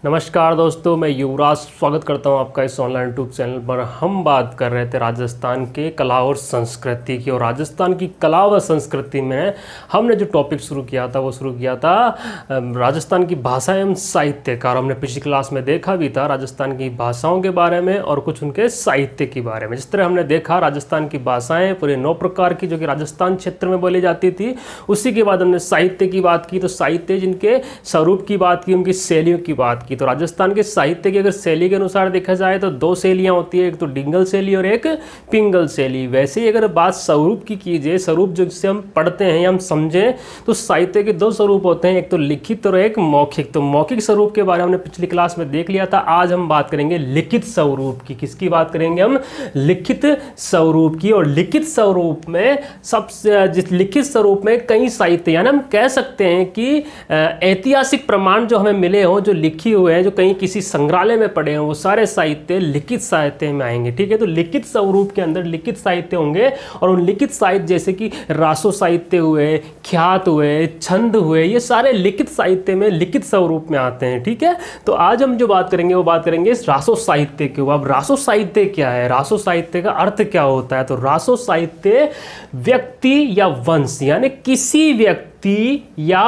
नमस्कार दोस्तों, मैं युवराज स्वागत करता हूं आपका इस ऑनलाइन यूट्यूब चैनल पर। हम बात कर रहे थे राजस्थान के कला और संस्कृति की, और राजस्थान की कला व संस्कृति में हमने जो टॉपिक शुरू किया था वो शुरू किया था राजस्थान की भाषा एवं साहित्य का। और हमने पिछली क्लास में देखा भी था राजस्थान की भाषाओं के बारे में और कुछ उनके साहित्य के बारे में। जिस तरह हमने देखा राजस्थान की भाषाएँ पूरे 9 प्रकार की जो कि राजस्थान क्षेत्र में बोली जाती थी। उसी के बाद हमने साहित्य की बात की, तो साहित्य जिनके स्वरूप की बात की, उनकी शैलियों की बात की। तो राजस्थान के साहित्य की अगर शैली के अनुसार देखा जाए तो 2 शैलियाँ होती है, एक तो डिंगल शैली और एक पिंगल शैली। वैसे ही अगर बात स्वरूप की कीजिए, स्वरूप जो जिसे हम पढ़ते हैं या हम समझें, तो साहित्य के 2 स्वरूप होते हैं, एक तो लिखित और एक मौखिक। तो मौखिक स्वरूप के बारे में हमने पिछली क्लास में देख लिया था। आज हम बात करेंगे लिखित स्वरूप की। किसकी बात करेंगे हम? लिखित स्वरूप की। और लिखित स्वरूप में सबसे जिस लिखित स्वरूप में कई साहित्य, यानी हम कह सकते हैं कि ऐतिहासिक प्रमाण जो हमें मिले हों, जो लिखी हुए हैं, जो कहीं किसी संग्रहालय में पड़े हों, वो सारे साहित्य लिखित साहित्य में आएंगे। ठीक है, तो लिखित स्वरूप के अंदर लिखित साहित्य होंगे। और उन लिखित साहित्य जैसे कि रासो साहित्य हुए, ख्यात हुए, छंद हुए, ये सारे लिखित साहित्य में लिखित स्वरूप में आते हैं। ठीक है, तो आज हम जो बात करेंगे वो बात करेंगे इस रासो साहित्य के। अब रासो साहित्य क्या है, रासो साहित्य का अर्थ क्या होता है? तो रासो साहित्य व्यक्ति या वंश, यानी किसी व्यक्ति या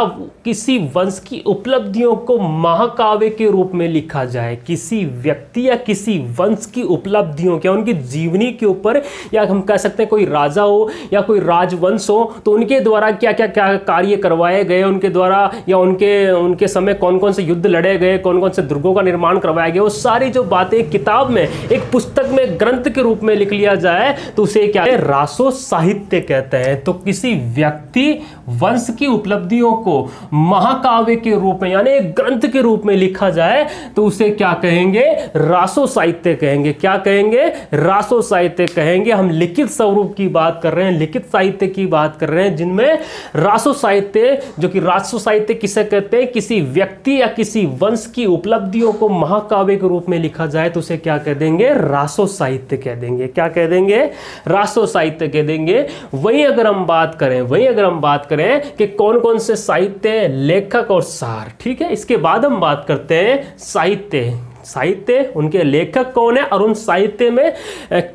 किसी वंश की उपलब्धियों को महाकाव्य के रूप में लिखा जाए। किसी व्यक्ति या किसी वंश की उपलब्धियों क्या, उनकी जीवनी के ऊपर, या हम कह सकते हैं कोई राजा हो या कोई राजवंश हो, तो उनके द्वारा क्या क्या क्या कार्य करवाए गए उनके द्वारा, या उनके समय कौन कौन से युद्ध लड़े गए, कौन कौन से दुर्गों का निर्माण करवाया गया, वो सारी जो बातें किताब में, एक पुस्तक में, ग्रंथ के रूप में लिख लिया जाए तो उसे क्या है? रासो साहित्य कहते हैं। तो किसी व्यक्ति वंश की उपलब्धियों को महाकाव्य के रूप में, यानी एक ग्रंथ के रूप में लिखा जाए तो उसे क्या कहेंगे? रासो साहित्य कहेंगे। क्या कहेंगे? रासो साहित्य कहेंगे। हम लिखित स्वरूप की बात कर रहे हैं, लिखित साहित्य की बात कर रहे हैं, जिनमें रासो साहित्य, जो कि रासो साहित्य किसे कहते हैं? किसी व्यक्ति या किसी वंश की उपलब्धियों को महाकाव्य के रूप में लिखा जाए तो उसे क्या कह देंगे? रासो साहित्य कह देंगे। क्या कह देंगे? रासो साहित्य कह देंगे। वहीं अगर हम बात करें कि कौन कौन से साहित्य, लेखक और सार, ठीक है, इसके बाद हम बात करते हैं साहित्य, उनके लेखक कौन है और उन साहित्य में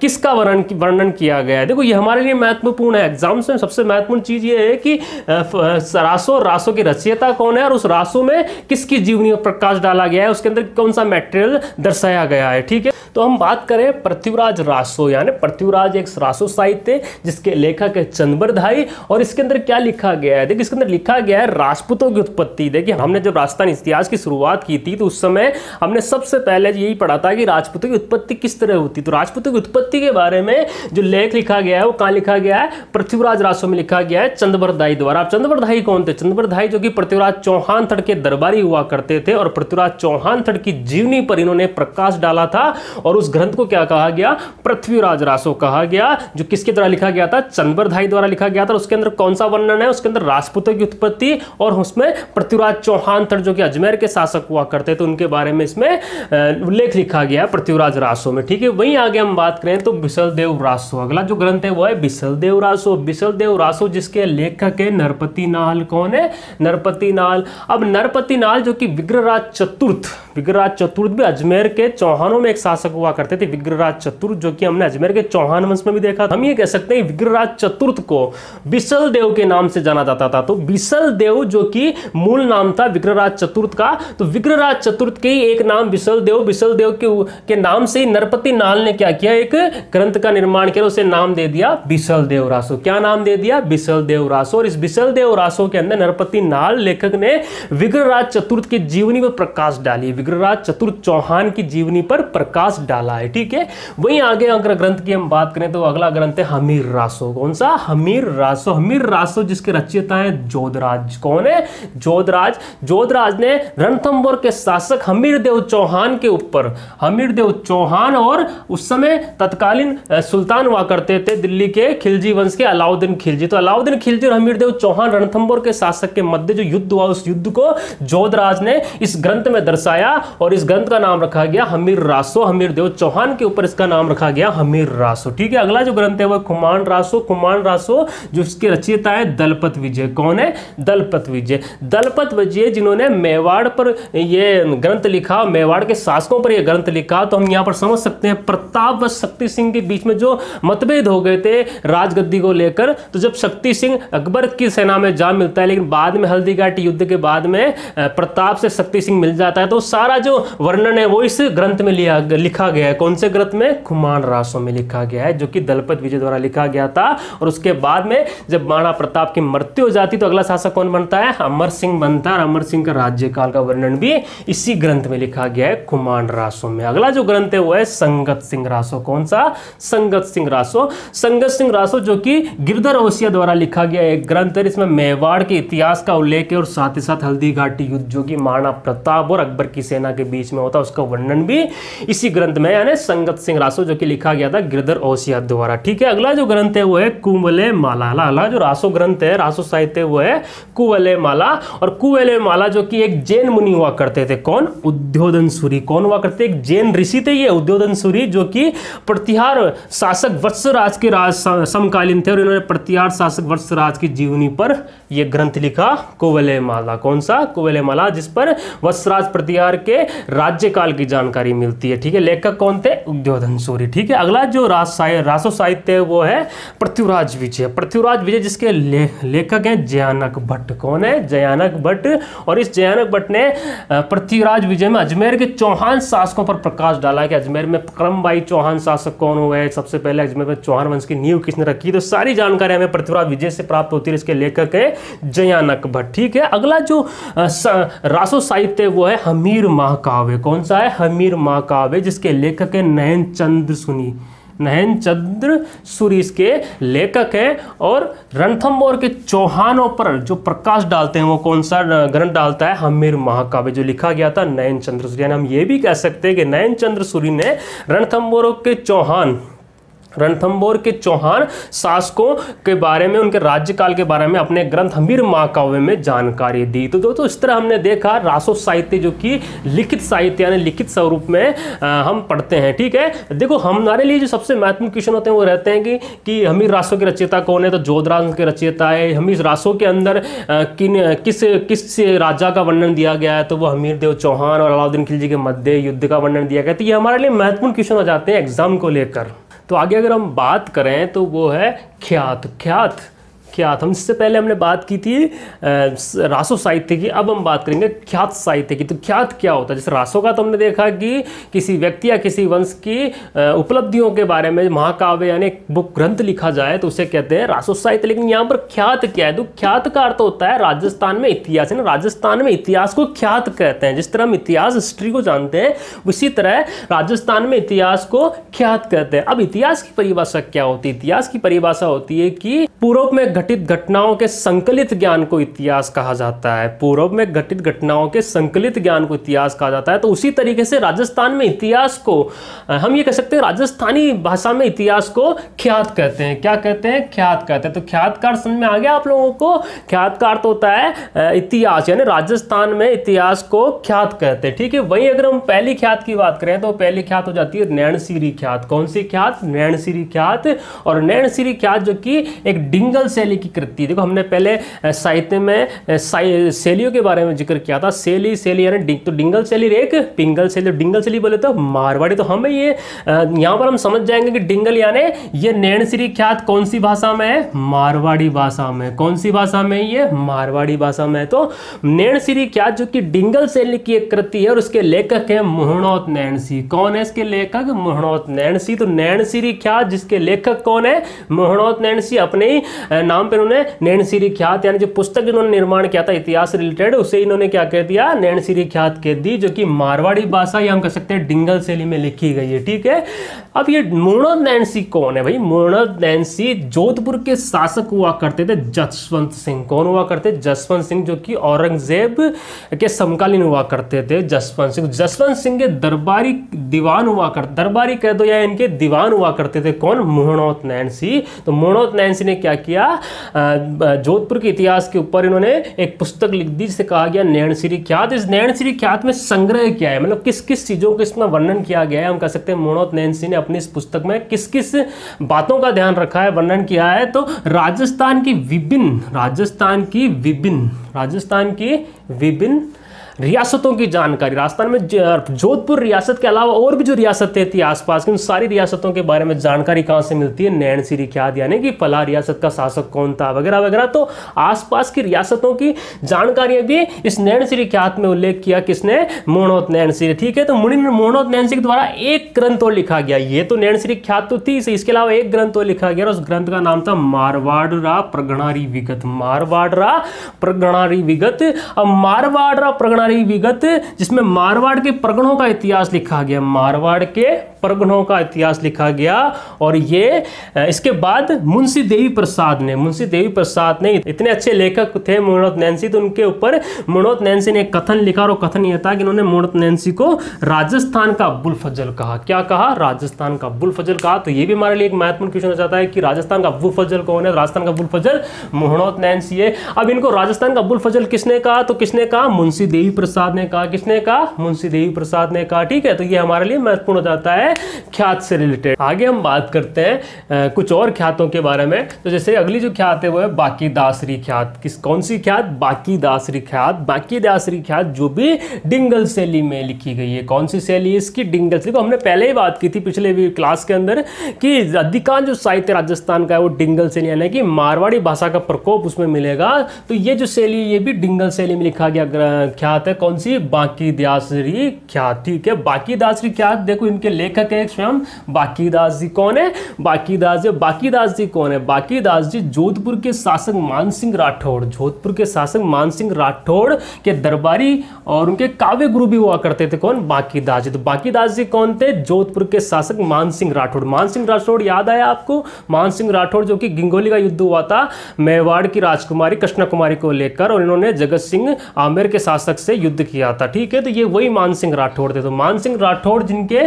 किसका वर्णन किया गया है। देखो, ये हमारे लिए महत्वपूर्ण है। एग्जाम्स में सबसे महत्वपूर्ण चीज ये है कि रासो की रचयिता कौन है और उस रासो में किसकी जीवनी पर प्रकाश डाला गया है, उसके अंदर कौन सा मटेरियल दर्शाया गया है। ठीक है, तो हम बात करें पृथ्वीराज रासो, यानी पृथ्वीराज एक रासो साहित्य जिसके लेखक है चंद्रबरदाई। और इसके अंदर क्या लिखा गया है? देखिए, इसके अंदर लिखा गया है राजपूतों की उत्पत्ति। देखिए, हमने जब राजस्थान इतिहास की शुरुआत की थी तो उस समय हमने सबसे पहले यही पढ़ा था कि राजपूतों की उत्पत्ति किस तरह होती। तो राजपूतों की उत्पत्ति के बारे में जो लेख लिखा गया है वो कहाँ लिखा गया है? पृथ्वीराज रासो में लिखा गया है चंद्रबरदाई द्वारा। अब चंद्रबरदाई कौन थे? चंद्रबरदाई जो कि पृथ्वीराज चौहान थड़ के दरबारी हुआ करते थे, और पृथ्वीराज चौहान थड़ की जीवनी पर इन्होंने प्रकाश डाला था, और उस ग्रंथ को क्या कहा गया? पृथ्वीराज रासो कहा गया, जो किसके द्वारा लिखा गया था? चंद्रबरदाई द्वारा लिखा गया था। उसके अंदर कौन सा वर्णन है? उसके अंदर राजपूतों की उत्पत्ति, और उसमें पृथ्वीराज चौहान थड़ जो कि अजमेर के शासक हुआ करते थे उनके बारे में इसमें उल्लेख लिखा गया पृथ्वीराज रासो में। ठीक है, वहीं आगे हम बात करें तो बिसलदेव रासो, अगला जो ग्रंथ है वो है बिसलदेव रासो। बिसलदेव रासो जिसके लेखक है नरपति नाल। कौन है? नरपति नाल। अब नरपति नाल जो कि विग्रहराज चतुर्थ भी अजमेर के चौहानों में एक शासक हुआ करते थे। विग्रहराज चतुर्थ जो कि हमने अजमेर के चौहान वंश में भी देखा। हम ये कह सकते हैं विग्रहराज चतुर्थ को बिसलदेव के नाम से जाना जाता था। तो बिसलदेव जो कि मूल नाम था विग्रहराज चतुर्थ का, तो विग्रहराज चतुर्थ के ही एक नाम बिसलदेव के नाम से ही नरपति नाल ने क्या किया? एक ग्रंथ का निर्माण किया, उसे नाम दे दिया बिसलदेव रासो। क्या नाम दे दिया? बिसलदेव रासो। और इस बिसलदेव रासो के अंदर नरपति नाल लेखक ने विग्रहराज चतुर्थ की जीवनी पर प्रकाश डाली, विग्रहराज चतुर्थ चौहान की जीवनी पर प्रकाश डाला है। ठीक है, वहीं आगे अगर ग्रंथ की हम बात करें तो अगला ग्रंथ है हमीर रासो। कौन सा? हमीर रासो। हमीर रासो जिसके रचयिता है जोधराज। कौन है? जोधराज ने रणथंभौर के शासक हमीरदेव चौहान के ऊपर, हमीरदेव चौहान और उस समय तत्कालीन सुल्तान हुआ करते थे दिल्ली के खिलजी वंश के अलाउद्दीन खिलजी। तो अलाउद्दीन खिलजी और हमीरदेव चौहान रणथंभौर के शासक के मध्य जो युद्ध हुआ, उस युद्ध को जोधराज ने इस ग्रंथ में दर्शाया, और इस ग्रंथ का नाम रखा गया हमीर रासो। हमीर देव चौहान के ऊपर इसका नाम रखा गया हमीर रासो। ठीक है, अगला जो ग्रंथ है वो खुमान रासो। खुमान रासो जो इसके रचयिता है दलपत विजय। कौन है? दलपत विजय। दलपत विजय जिन्होंने मेवाड़ पर ये ग्रंथ लिखा, मेवाड़ के शासकों पर यह ग्रंथ लिखा, तो हम यहाँ पर समझ सकते हैं प्रताप व शक्ति सिंह के बीच में जो मतभेद हो गए थे राजगद्दी को लेकर। तो जब शक्ति सिंह अकबर की सेना में जा मिलता है, लेकिन बाद में हल्दीघाटी युद्ध के बाद में प्रताप से शक्ति सिंह मिल जाता है, तो सारा जो वर्णन है वो इस ग्रंथ में लिखा गया है। कौन से ग्रंथ में? खुमान रासो में लिखा गया है, जो कि दलपत विजय द्वारा लिखा गया था। और उसके बाद में जब महाराणा प्रताप की मृत्यु हो जाती तो अगला शासक कौन बनता है? अमर सिंह बनता है। अमर सिंह का राज्यकाल का वर्णन भी इसी ग्रंथ में लिखा गया है, खुमान रासो में। अगला जो ग्रंथ है वो है संगत सिंह रासो। कौन सा? संगत सिंह रासो। संगत सिंह रासो जो कि गिरधर ओसिया द्वारा लिखा गया एक ग्रंथ है। इसमें मेवाड़ के इतिहास का उल्लेख है और साथ ही साथ हल्दीघाटी युद्ध जो कि महाराणा प्रताप और अकबर की सेना के बीच में होता है, उसका वर्णन भी इसी ग्रंथ में, यानी संगत सिंह रासो जो कि लिखा गया था गिरधर ओसिया द्वारा। ठीक है, अगला जो ग्रंथ है वो है कुवलय माला। अगला जो रासो ग्रंथ है, रासो साहित्य, वो है कुवलय माला। और कुवलय माला जो कि एक जैन मुनि हुआ करते थे। कौन? उद्योधन सूरी। कौन हुआ करते? एक जैन ऋषि थे ये उद्योधन सूरी, जो कि प्रतिहार शासक वत्सराज के राज समकालीन थे, और इन्होंने प्रतिहार शासक वत्सराज की जीवनी पर यह ग्रंथ लिखा, कुवलय माला। कौन सा? कुवलय माला, जिस पर वत्सराज प्रतिहार के राज्यकाल की जानकारी मिलती है। ठीक है, लेखक कौन थे? उद्योधन सूरी। ठीक है, अगला जो रासो साहित्य है वो है पृथ्वीराज विजय। पृथ्वीराज विजय जिसके लेखक हैं जयानक भट्ट। कौन है? जयानक भट्ट। और इस जयानक भट्ट ने पृथ्वीराज विजय में अजमेर के चौहान शासकों पर प्रकाश डाला कि अजमेर में क्रमबाई चौहान शासक कौन हुए, सबसे पहले अजमेर में चौहान वंश की नींव किसने रखी, तो सारी जानकारी हमें पृथ्वीराज विजय से प्राप्त होती है। इसके लेखक है जयानक भट्ट। ठीक है, अगला जो रासो साहित्य वो है हमीर महाकाव्य। कौन सा है? हमीर महाकाव्य, जिसके लेखक है नयन चंद्र सुनी। नयन चंद्र सूरी इसके लेखक हैं। और रणथंभौर के चौहानों पर जो प्रकाश डालते हैं वो कौन सा ग्रंथ डालता है? हमीर महाकाव्य, जो लिखा गया था नयन चंद्र सूरी। यानी हम ये भी कह सकते हैं कि नयन चंद्र सूरी ने रणथंभौर के चौहान शासकों के बारे में, उनके राज्यकाल के बारे में अपने ग्रंथ हमीर महाकाव्य में जानकारी दी। तो दोस्तों इस तरह हमने देखा रासो साहित्य जो कि लिखित साहित्य यानी लिखित स्वरूप में हम पढ़ते हैं। ठीक है, देखो हमारे लिए जो सबसे महत्वपूर्ण क्वेश्चन होते हैं वो रहते हैं कि हमीर रासो के रचयिता कौन है, तो जोधराज के रचयिता है। हमीर रासो के अंदर किस राजा का वर्णन दिया गया है, तो वो हमीर देव चौहान और अलाउद्दीन खिलजी के मध्य युद्ध का वर्णन दिया गया। तो ये हमारे लिए महत्वपूर्ण क्वेश्चन हो जाते हैं एग्जाम को लेकर। तो आगे अगर हम बात करें तो वो है ख्यात। हम इससे पहले हमने बात की थी रासो साहित्य की, अब हम बात करेंगे ख्यात साहित्य की। तो ख्यात क्या होता है? जैसे रासो का तो हमने देखा कि किसी व्यक्ति या किसी वंश की उपलब्धियों के बारे में महाकाव्य यानी बुक ग्रंथ लिखा जाए तो उसे कहते हैं रासो साहित्य। लेकिन यहाँ पर ख्यात क्या है? तो ख्यात का अर्थ होता है राजस्थान में इतिहास, है ना। राजस्थान में इतिहास को ख्यात कहते हैं। जिस तरह हम इतिहास हिस्ट्री को जानते हैं उसी तरह राजस्थान में इतिहास को ख्यात कहते हैं। अब इतिहास की परिभाषा क्या होती है? इतिहास की परिभाषा होती है कि पूर्व में घटित घटनाओं के संकलित ज्ञान को इतिहास कहा जाता है। पूर्व में घटित घटनाओं के संकलित ज्ञान को इतिहास कहा जाता है। तो उसी तरीके से राजस्थान में इतिहास को हम ये कह सकते हैं, राजस्थानी भाषा में इतिहास को ख्यात कहते हैं। क्या कहते हैं? ख्यात कहते हैं। तो ख्यात का अर्थ समझ में आ गया आप लोगों को? ख्यात का अर्थ होता है इतिहास, यानी राजस्थान में इतिहास को ख्यात कहते हैं। ठीक है, वहीं अगर हम पहली ख्यात की बात करें तो पहली ख्यात हो जाती है नैणसीरी ख्यात। कौन सी ख्यात? नैणसीरी ख्यात। और नैणसीरी ख्यात जो कि एक डिंगल शैली की कृति। देखो हमने पहले साहित्य में शैलियों के बारे में जिक्र किया था। शैली यानी तो डिंगल शैली एक पिंगल शैली। डिंगल शैली बोले तो मारवाड़ी। तो हमें ये यहाँ पर हम समझ जाएंगे कि डिंगल यानी ये नैणसीरी ख्यात कौन सी भाषा में है? मारवाड़ी भाषा में। कौन सी भाषा में? ये मारवाड़ी भाषा में। तो नैणसीरी ख्यात जो कि डिंगल शैली की एक कृति है और उसके लेखक है मुहणोत नैणसी। कौन है इसके लेखक? मुहणोत नैणसी। तो नैणसीरी ख्यात जिसके लेखक कौन है? मुहणोत नैणसी। अपने ही नाम पर उन्होंने नैणसीरी ख्यात यानी जो पुस्तक इन्होंने निर्माण किया था इतिहास से रिलेटेड, उसे इन्होंने क्या कह दिया? नैणसीरी ख्यात कह दी, जो कि मारवाड़ी भाषा या हम कह सकते हैं डिंगल शैली में लिखी गई है। ठीक है, अब ये मुहणोत नैणसी कौन है भाई? मुहणोत नैणसी जोधपुर के शासक हुआ करते थे जसवंत सिंह। कौन हुआ करते? जसवंत सिंह, जो कि औरंगजेब के समकालीन हुआ करते थे। जसवंत सिंह के दरबारी दीवान हुआ करते, दरबारी कह दो या इनके दीवान हुआ करते थे। कौन? मुहणोत नैणसी। तो मुहणोत नैणसी ने क्या किया? जोधपुर के इतिहास के ऊपर इन्होंने एक पुस्तक लिख दी जिसे कहा गया नैणसीरी ख्यात। इस नैणसीरी ख्यात में संग्रह क्या है, मतलब किस किस चीज़ों को इसमें वर्णन किया गया है। हम कह सकते हैं मोहनोत नैनसी ने अपनी इस पुस्तक में किस किस बातों का ध्यान रखा है, वर्णन किया है। तो राजस्थान की विभिन्न रियासतों की जानकारी, राजस्थान में जोधपुर रियासत के अलावा और भी जो रियासतें थी आसपास की, उन सारी रियासतों के बारे में जानकारी कहाँ से मिलती है, नैणसीरी ख्यात, यानी कि फला रियासत का शासक कौन था वगैरह वगैरह। तो आसपास की रियासतों की जानकारियां भी इस नैणसीरी ख्यात में उल्लेख किया किसने, मोहनोत नैनसी। ठीक है, तो मोहनोत नैनसी के द्वारा एक ग्रंथ और लिखा गया। ये तो नैणसीरी ख्यात तो थी, इसके अलावा एक ग्रंथ और लिखा गया, उस ग्रंथ का नाम था मारवाड़रा प्रगणारी विगत। मारवाड़रा प्रगणारी विगत। अब मारवाड़रा प्रगणारी विगत, जिसमें मारवाड़ के परगणों का इतिहास लिखा गया, मारवाड़ के परगणों का इतिहास लिखा गया। और ये इसके बाद मुंशी देवी प्रसाद ने, इतने अच्छे लेखक थे मोहनोत नैनसी, तो उनके ऊपर मोहनोत नैनसी ने एक कथन लिखा, और कथन यह था कि उन्होंने मोहनोत नैनसी को राजस्थान का अब्बुल फजल कहा। क्या कहा, राजस्थान का अब्बुल फजल कहा। तो ये भी हमारे लिए एक महत्वपूर्ण क्वेश्चन हो जाता है कि राजस्थान का अब्बुल फजल कौन है। राजस्थान का अब्बुल फजल मोहनोत नैनसी है। अब इनको राजस्थान का अब्बुल फजल किसने कहा, तो किसने कहा, मुंशी देवी प्रसाद ने कहा। किसने कहा, मुंशी देवी प्रसाद ने कहा। ठीक है, तो ये हमारे लिए महत्वपूर्ण हो जाता है ख्यात से रिलेटेड। आगे हम बात करते हैं कुछ और ख्यातों के बारे में। तो जैसे अगली जो ख्यात है वो है बाकीदासरी ख्यात। कौन सी ख्यात, बाकीदासरी ख्यात। बाकीदासरी ख्यात जो भी डिंगल शैली में लिखी गई है। कौन सी शैली इसकी, डिंगल शैली। हमने पहले ही बात की थी पिछले भी क्लास के अंदर कि अधिकांश जो साहित्य राजस्थान का है वो डिंगल शैली, यानी कि मारवाड़ी भाषा का प्रकोप उसमें मिलेगा। तो ये जो शैली, ये भी डिंगल शैली में लिखा गया ख्यात है। कौन सी, बाकीदासरी ख्यात। ठीक है, बाकीदासरी ख्यात, देखो इनके लेखक है स्वयं बाकीदास जी। कौन है, बाकीदास जी। बाकीदास जी कौन है, बाकीदास जी जोधपुर के शासक मानसिंह राठौड़, जोधपुर के शासक मानसिंह राठौड़ के दरबारी और उनके काव्य गुरु भी हुआ करते थे। कौन, बाकीदास जी। तो बाकीदास जी कौन थे, जोधपुर के शासक मानसिंह राठौड़। मानसिंह राठौड़ याद आया आपको, मानसिंह राठौड़ जो कि गिंगोली का युद्ध हुआ था मेवाड़ की राजकुमारी कृष्ण कुमारी को लेकर, और इन्होंने जगत सिंह आमेर के शासक से युद्ध किया था। ठीक है, तो ये वही मानसिंह राठौड़ थे। तो मानसिंह राठौड़ जिनके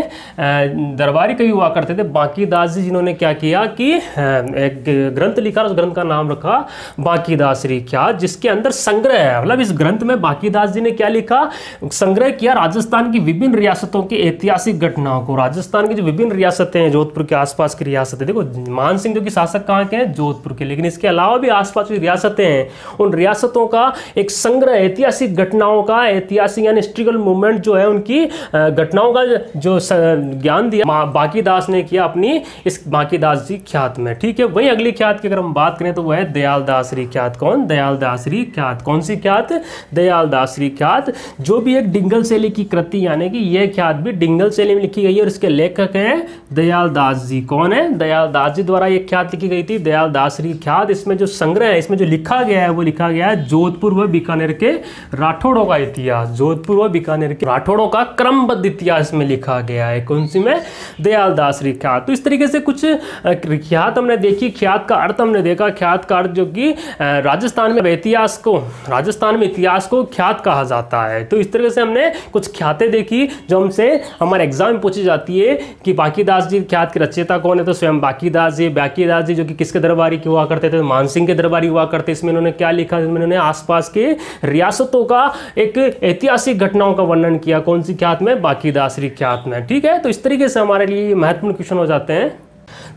दरबारी कवि हुआ करते थे, बाकीदास जी जिन्होंने क्या किया कि एक ग्रंथ लिखा, उस ग्रंथ का नाम रखा बाकीदासरी ख्यात, जिसके अंदर संग्रह है। मतलब इस ग्रंथ में बाकीदास जी ने क्या लिखा, संग्रह किया राजस्थान की विभिन्न रियासतों की ऐतिहासिक घटनाओं को। राजस्थान की जो विभिन्न रियासतें हैं, जोधपुर के आसपास की रियासतें, देखो मानसिंह जो कि शासक कहाँ के हैं, जोधपुर के, लेकिन इसके अलावा भी आसपास की रियासतें हैं, उन रियासतों का एक संग्रह, ऐतिहासिक घटनाओं का, ऐतिहासिक यानी हिस्ट्रिकल मूवमेंट जो है उनकी घटनाओं का जो ज्ञान दिया बाकीदास ने किया अपनी इस बाकीदास जी ख्यात में। ठीक है, वही अगली ख्यात की अगर हम बात करें तो वह है दयालदासरी ख्यात। कौन, दयालदासरी ख्यात। कौन सी ख्यात, दयालदासरी ख्यात, जो भी एक डिंगल शैली की कृति, यानी कि यह ख्यात भी डिंगल शैली में लिखी गई है और इसके लेखक हैं दयालदास जी। कौन है, दयालदास जी द्वारा यह ख्यात लिखी गई थी, दयालदासरी ख्यात। इसमें जो संग्रह है, इसमें जो लिखा गया है वो लिखा गया है जोधपुर व बीकानेर के राठौड़ों का इतिहास। जोधपुर व बीकानेर के राठौड़ों का क्रमबद्ध इतिहास में लिखा गया है। कौन सी में, दयालदासरी ख्यात। तो इस तरीके से कुछ ख्यात हमने देखी, ख्यात का अर्थ हमने देखा। ख्यात का अर्थ जो कि राजस्थान में इतिहास को ख्यात कहा जाता है। तो इस तरीके से हमने कुछ ख्यातें देखी जो हमसे हमारे एग्जाम में पूछी जाती है कि बाकीदास जी ख्यात के रचयिता कौन है, तो स्वयं बाकीदास जी जो कि किसके दरबारी के हुआ करते थे, मानसिंह के दरबारी हुआ करते। इसमें इन्होंने क्या लिखा, इसमें इन्होंने आसपास के रियासतों का एक ऐतिहासिक घटनाओं का वर्णन किया। कौन सी ख्यात में, बाकीदासरी ख्यात में। ठीक है, तो इस तरीके से हमारे लिए महत्वपूर्ण क्वेश्चन हो जाते हैं।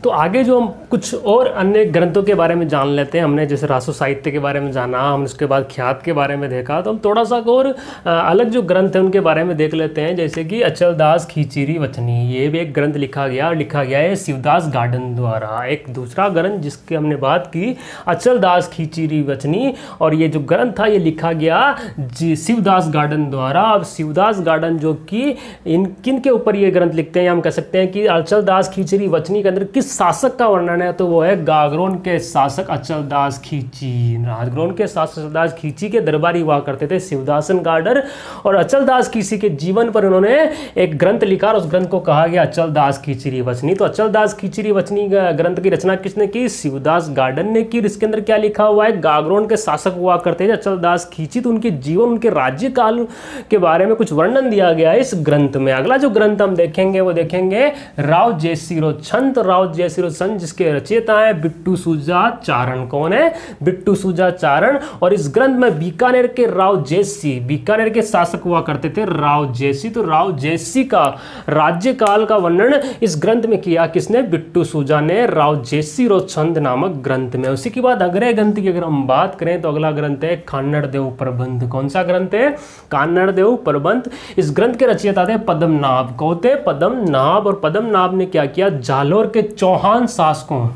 तो आगे जो हम कुछ और अन्य ग्रंथों के बारे में जान लेते हैं। हमने जैसे रासो साहित्य के बारे में जाना, हमने उसके बाद ख्यात के बारे में देखा, तो हम थोड़ा सा और अलग जो ग्रंथ हैं उनके बारे में देख लेते हैं। जैसे कि अचलदास खींचीरी वचनी, ये भी एक ग्रंथ लिखा गया है शिवदास गार्डन द्वारा। एक दूसरा ग्रंथ जिसकी हमने बात की, अचलदास खींचीरी वचनी, और ये जो ग्रंथ था ये लिखा गया शिवदास गार्डन द्वारा। अब शिवदास गार्डन जो कि किन के ऊपर ये ग्रंथ लिखते हैं, हम कह सकते हैं कि अचलदास खींचीरी वचनी के अंदर किस शासक का वर्णन है, तो वो है गागरोन के शासक अचलदास खींची। गागरोन के शासक अचलदास खींची के दरबारी हुआ करते थे शिवदासन गार्डर, और अचलदास खींची के जीवन पर उन्होंने एक ग्रंथ लिखा और उस ग्रंथ को कहा गया अचलदास खींचीरी वचनी। तो अचलदास खींचीरी वचनी ग्रंथ की रचना किसने की, शिवदास गार्डन ने की। इसके अंदर क्या लिखा हुआ है, गागरोन के शासक हुआ करते थे अचलदास खींची, तो उनके जीवन, उनके राज्यकाल के बारे में कुछ वर्णन दिया गया है इस ग्रंथ में। अगला जो ग्रंथ हम देखेंगे वो देखेंगे राव जयसिरो छंत राव राव जयश्री रोशन, जिसके रचयिता हैं बिट्टू सूजाचारण। कौन है? बिट्टू सूजाचारण। और इस ग्रंथ में बीकानेर के राव जयसी, बीकानेर के शासक हुआ करते थे राव जयसी, तो राव जयसी का राज्यकाल का वर्णन इस ग्रंथ में किया किसने? बिट्टू सूजा ने राव जयसी रोचंद नामक ग्रंथ में। उसी के बाद अगले ग्रंथ की अगर हम बात करें तो अगला ग्रंथ है कान्नड़देव प्रबंध। कौन सा ग्रंथ है? कान्नड़देव प्रबंध। इस ग्रंथ के रचयिता थे पद्मनाभ। कौन थे? पद्मनाभ। और पद्मनाभ ने क्या किया? जालोर के चौहान शासकों,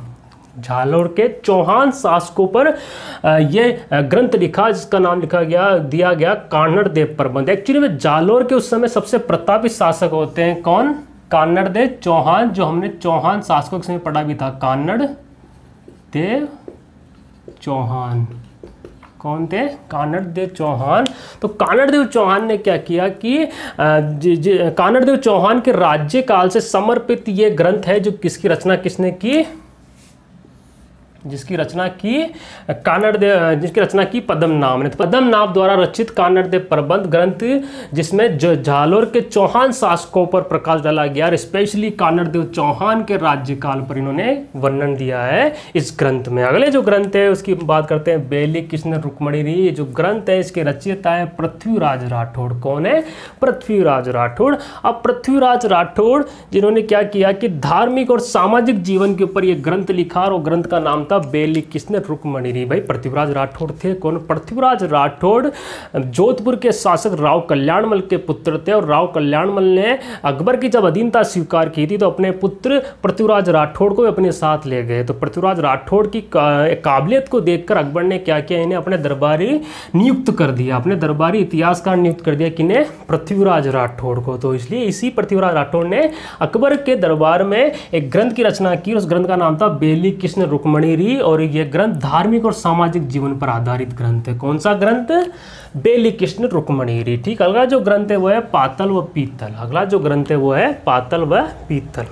जालोर के चौहान शासकों पर ये ग्रंथ लिखा, जिसका नाम दिया गया कान्नड़देव प्रबंध। एक्चुअली में जालोर के उस समय सबसे प्रतापी शासक होते हैं कौन? कान्नड़देव चौहान, जो हमने चौहान शासकों के समय पढ़ा भी था, कान्नड़देव चौहान। कौन थे? कान्नड़देव चौहान। तो कान्नड़देव चौहान ने क्या किया कि कान्नड़देव चौहान के राज्यकाल से समर्पित ये ग्रंथ है, जो किसकी रचना किसने की? जिसकी रचना की पद्मनाभ ने। पद्मनाभ द्वारा रचित कान्नड़देव प्रबंध ग्रंथ, जिसमें जालोर के चौहान शासकों पर प्रकाश डाला गया, और स्पेशली कान्नड़देव चौहान के राज्यकाल पर इन्होंने वर्णन दिया है इस ग्रंथ में। अगले जो ग्रंथ है उसकी बात करते हैं, बेली कृष्ण रुक्मणी। ये जो ग्रंथ है इसके रचयिता है पृथ्वीराज राठौड़। कौन है? पृथ्वीराज राठौड़। अब पृथ्वीराज राठौड़ जिन्होंने क्या किया कि धार्मिक और सामाजिक जीवन के ऊपर ये ग्रंथ लिखा, और ग्रंथ का नाम बेली कृष्ण रुक्मणी। भाई पृथ्वीराज राठौड़ थे कौन? पृथ्वीराज राठौड़ जोधपुर के शासक राव कल्याणमल के पुत्र थे, और राव कल्याणमल ने अकबर की जब अधीनता स्वीकार की थी तो अपने पुत्र पृथ्वीराज राठौड़ को अपने साथ ले गए। तो पृथ्वीराज राठौड़ की काबिलियत को देखकर अकबर ने क्या किया? इन्हें अपने दरबारी नियुक्त कर दिया, अपने दरबारी इतिहासकार नियुक्त कर दिया। किन्हें? पृथ्वीराज राठौड़ को। तो इसलिए इसी पृथ्वीराज राठौड़ ने अकबर के दरबार में एक ग्रंथ की रचना की, उस ग्रंथ का नाम था बेली कृष्ण रुक्मणी। और यह ग्रंथ धार्मिक और सामाजिक जीवन पर आधारित ग्रंथ है। कौन सा ग्रंथ? बेली कृष्ण रुक्मणी। ठीक। अगला जो ग्रंथ है वो है पातल व पीतल। अगला जो ग्रंथ है वो है पातल व पीतल।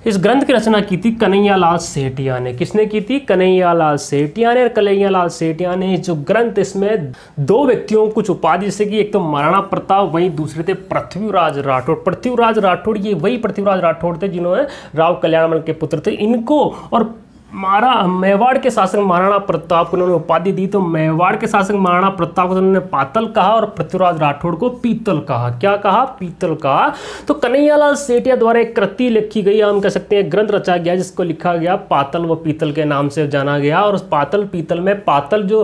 इस ग्रंथ की रचना की थी कन्हैयालाल सेठिया ने। किसने की थी? कन्हैयालाल सेठिया ने। और कन्हैयालाल सेठिया ने जो ग्रंथ, इसमें दो व्यक्तियों को कुछ उपाधि, जैसे कि एक तो महाराणा प्रताप, वहीं दूसरे थे पृथ्वीराज राठौड़। पृथ्वीराज राठौड़ ये वही पृथ्वीराज राठौड़ थे जिन्होंने राव कल्याणमल के पुत्र थे। इनको और मेवाड़ के शासक महाराणा प्रताप को उन्होंने उपाधि दी। तो मेवाड़ के शासक महाराणा प्रताप को उन्होंने पातल कहा, और पृथ्वीराज राठौड़ को पीतल कहा। क्या कहा? पीतल कहा। तो कन्हैयालाल सेठिया द्वारा एक कृति लिखी गई, हम कह सकते हैं ग्रंथ रचा गया, जिसको लिखा गया पातल व पीतल के नाम से जाना गया। और उस पातल पीतल में पातल जो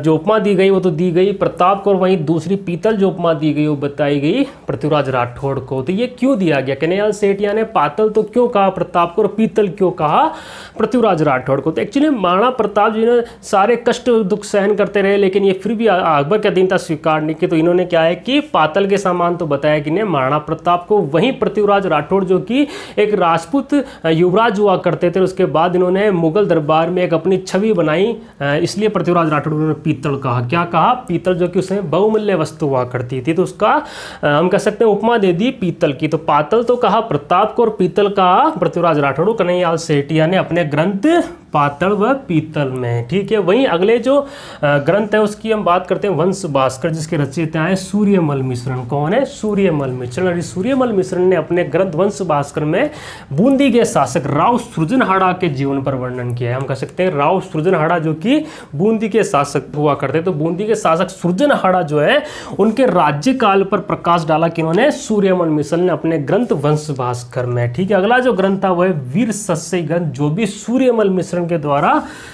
उपमा दी गई वो तो दी गई प्रताप को, और वहीं दूसरी पीतल जो उपमा दी गई वो बताई गई पृथ्वीराज राठौड़ को। तो ये क्यों दिया गया? कन्हैयालाल सेठिया ने पातल तो क्यों कहा प्रताप को, और पीतल क्यों कहा पृथ्वीराज राठौड़ को? तो एक्चुअली महाराणा प्रताप जी ने सारे कष्ट दुख सहन करते रहे, लेकिन ये फिर भी अकबर की अधीनता स्वीकार नहीं की। तो इन्होंने क्या है कि पातल के सामान तो बताया कि ने महाराणा प्रताप को, वहीं पृथ्वीराज राठौड़ जो कि एक राजपूत युवराज हुआ करते थे, उसके बाद इन्होंने मुगल दरबार में एक अपनी छवि बनाई, इसलिए पृथ्वीराज राठौड़ ने पीतल कहा। क्या कहा? पीतल, जो कि उसमें बहुमूल्य वस्तु हुआ करती थी, तो उसका हम कह सकते हैं उपमा दे दी पीतल की। तो पातल तो कहा प्रताप को और पीतल कहा पृथ्वीराज राठौड़। कन्हैयालाल सेठिया ने अपने ग्रंथ पातल व पीतल में। ठीक है। वहीं अगले जो ग्रंथ है उसकी हम बात करते हैं वंश भास्कर, जिसके रचयिता हैं सूर्यमल मिश्रण। कौन है? सूर्यमल मिश्रण। सूर्यमल मिश्रण ने अपने ग्रंथ वंश भास्कर में बूंदी के शासक राव सृजनहाड़ा के जीवन पर वर्णन किया है। हम कह सकते हैं राव सृजनहाड़ा जो कि बूंदी के शासक हुआ करते, तो बूंदी के शासक सृजनहाड़ा जो है उनके राज्यकाल पर प्रकाश डाला किन्होंने? सूर्यमल मिश्रण ने अपने ग्रंथ वंश भास्कर में। ठीक है। अगला जो ग्रंथ था वह है वीर सस्य ग्रंथ, जो भी सूर्यमल मिश्रण के द्वारा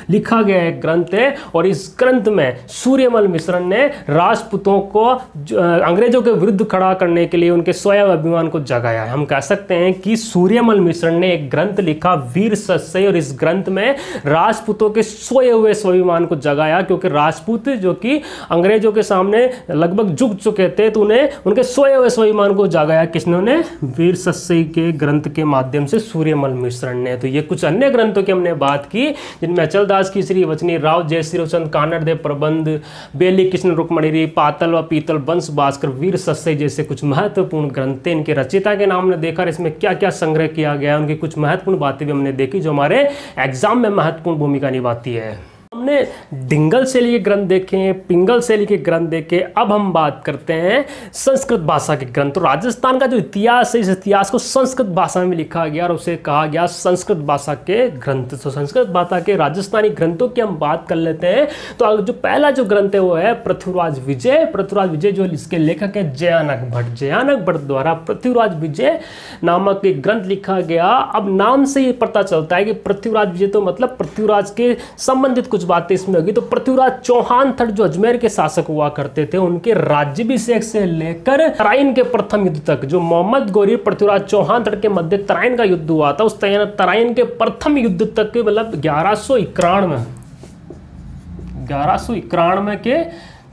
लिखा गया एक ग्रंथ है। और इस ग्रंथ में सूर्यमल मिश्रण ने राजपूतों को अंग्रेजों के विरुद्ध खड़ा करने के लिए उनके स्वयं अभिमान को जगाया है। हम कह सकते हैं कि सूर्यमल मिश्रण ने एक ग्रंथ लिखा वीर सस्य, और इस ग्रंथ में राजपूतों के सोए हुए स्वाभिमान को जगाया, क्योंकि राजपूत जो कि अंग्रेजों के सामने लगभग झुक चुके थे, तो उन्हें उनके सोए हुए स्वाभिमान को जगाया किसने? वीर सस्य के ग्रंथ के माध्यम से सूर्यमल मिश्रण ने। तो ये कुछ अन्य ग्रंथों की हमने बात की, जिनमें अचलदास की श्री वचनी, राव जयश्री रोशन, कान्नड़देव प्रबंध, बेली कृष्ण रुक्मणी, पातल व पीतल, वंश भास्कर, वीर सस्य जैसे कुछ महत्वपूर्ण ग्रंथ। इनके रचयिता के नाम ने देखा, इसमें क्या क्या संग्रह किया गया, उनकी कुछ महत्वपूर्ण बातें भी हमने देखी जो हमारे एग्जाम में महत्वपूर्ण भूमिका निभाती है। हमने डिंगल शैली के ग्रंथ देखे हैं, पिंगल शैली के ग्रंथ देखे। अब हम बात करते हैं संस्कृत भाषा के ग्रंथ। तो राजस्थान का जो इतिहास है, इस इतिहास को संस्कृत भाषा में लिखा गया और उसे कहा गया संस्कृत भाषा के ग्रंथ। तो संस्कृत भाषा के राजस्थानी ग्रंथों की हम बात कर लेते हैं। तो जो पहला जो ग्रंथ है वो है पृथ्वीराज विजय। पृथ्वीराज विजय जो इसके लेखक है जयानक भट्ट। जयानक भट्ट द्वारा पृथ्वीराज विजय नामक एक ग्रंथ लिखा गया। अब नाम से ये पता चलता है कि पृथ्वीराज विजय तो मतलब पृथ्वीराज के संबंधित कुछ बातें इसमें होगी। तो पृथ्वीराज चौहान थट जो अजमेर के शासक हुआ करते थे, उनके राज्याभिषेक से लेकर तराइन के प्रथम युद्ध तक, जो मोहम्मद गोरी पृथ्वीराज चौहान थट के मध्य तराइन का युद्ध हुआ था, उस तराइन के प्रथम युद्ध तक के मतलब 1191 के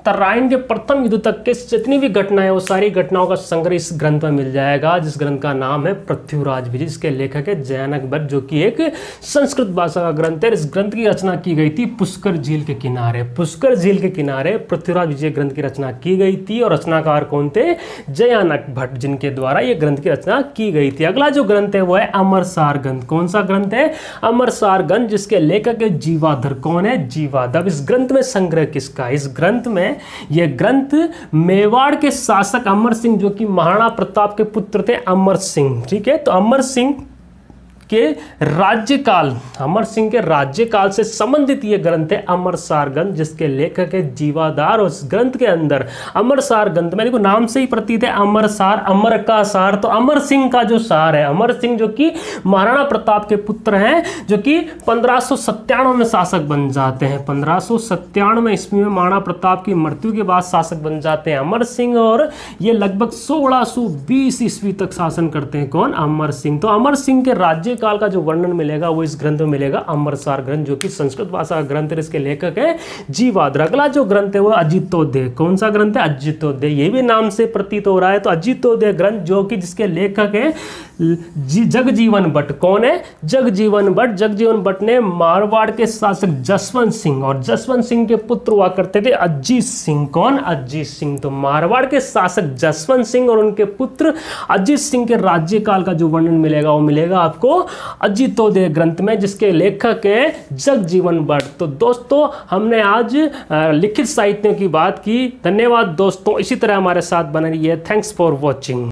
तराइन के प्रथम युद्ध तक के जितनी भी घटनाएं, वो सारी घटनाओं का संग्रह इस ग्रंथ में मिल जाएगा, जिस ग्रंथ का नाम है पृथ्वीराज विजय। इसके लेखक है जयानक भट्ट, जो कि एक संस्कृत भाषा का ग्रंथ है। इस ग्रंथ की रचना की गई थी पुष्कर झील के किनारे। पुष्कर झील के किनारे पृथ्वीराज विजय ग्रंथ की रचना की गई थी और रचनाकार कौन थे? जयानक भट्ट, जिनके द्वारा यह ग्रंथ की रचना की गई थी। अगला जो ग्रंथ है वो है अमरसार ग्रंथ। कौन सा ग्रंथ है? अमरसार ग्रंथ, जिसके लेखक है जीवाधर। कौन है? जीवाधर। इस ग्रंथ में संग्रह किसका? इस ग्रंथ में यह ग्रंथ मेवाड़ के शासक अमर सिंह, जो कि महाराणा प्रताप के पुत्र थे, अमर सिंह, ठीक है। तो अमर सिंह के राज्यकाल, अमर सिंह के राज्यकाल से संबंधित ये ग्रंथ है अमरसार ग्रंथ, जिसके लेखक है जीवाधार। और इस ग्रंथ के अंदर अमरसार ग्रंथ में देखो नाम से ही प्रतीत है अमरसार, अमर का सार। तो अमर सिंह का जो सार है, अमर सिंह जो कि महाराणा प्रताप के पुत्र हैं, जो कि 1597 में शासक बन जाते हैं। 1597 ईस्वी में महाराणा प्रताप की मृत्यु के बाद शासक बन जाते हैं अमर सिंह, और ये लगभग 1620 ईस्वी तक शासन करते हैं। कौन? अमर सिंह। तो अमर सिंह के राज्य काल का जो वर्णन मिलेगा वो इस ग्रंथ में मिलेगा, अमरसार ग्रंथ, जो कि संस्कृत भाषा का ग्रंथ है। इसके लेखक है जीवाधर। अगला जो ग्रंथ है वो अजितोदय। कौन सा ग्रंथ है? अजितोदय। ये भी नाम से प्रतीत हो रहा है। तो अजितोदय ग्रंथ, जो कि जिसके लेखक है जगजीवन भट्ट। कौन है? जगजीवन भट्ट। जगजीवन भट्ट ने मारवाड़ के शासक जसवंत सिंह, और जसवंत सिंह के पुत्र हुआ करते थे अजीत सिंह। कौन? अजीत सिंह। तो मारवाड़ के शासक जसवंत सिंह और उनके पुत्र अजीत सिंह के राज्यकाल का जो वर्णन मिलेगा वो मिलेगा आपको अजितोदय ग्रंथ में, जिसके लेखक है जगजीवन भट्ट। तो दोस्तों, हमने आज लिखित साहित्यों की बात की। धन्यवाद दोस्तों, इसी तरह हमारे साथ बने रहिए। Thanks for watching.